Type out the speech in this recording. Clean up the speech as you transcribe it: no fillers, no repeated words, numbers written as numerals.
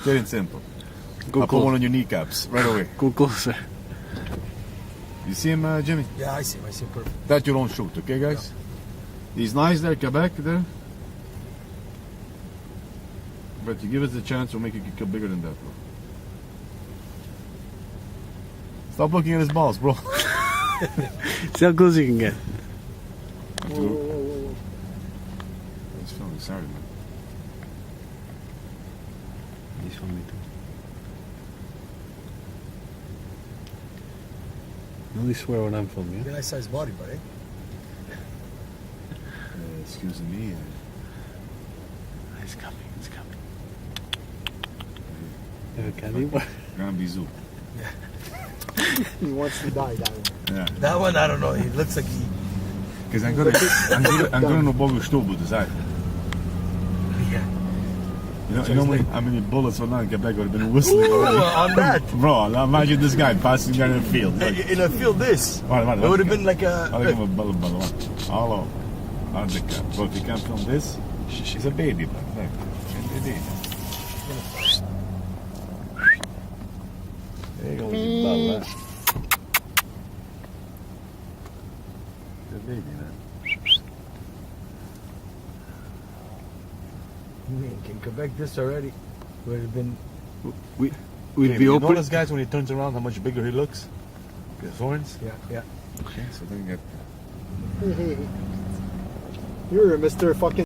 Plain and simple. Go I'll put one on your kneecaps right away. Go closer. You see him, Jimmy? Yeah, I see him perfect. That you don't shoot, okay, guys? He's nice there, Quebec, there. But you give us the chance, we'll make it get bigger than that, bro. Stop looking at his balls, bro. See how close you can get. He's filming, sorry, man. He's filming too. You only swear when I'm filming, Got a nice sized body, buddy. Excuse me. It's coming, it's coming. Candy bar. Grand bisou. He wants to die, that one. Yeah. That one, I don't know. He looks like he. Because I'm gonna know Bogu Stobu design. Yeah. You know how many bullets were not in Quebec would have been whistling already? On that. Bro, now imagine this guy passing down the field. Like, In a field this. It would have been like a. I'll give him a bullet. Hello. How'd the cat? Bro, if you can't film this, she's a baby, man. Like, baby. There you go with your ball, man. She's a baby, man. In Quebec, this already would have been. We'd Okay, be you open. notice, guys, when he turns around, how much bigger he looks? His horns? Yeah. Okay, so then you get. You're Mr. Fucking.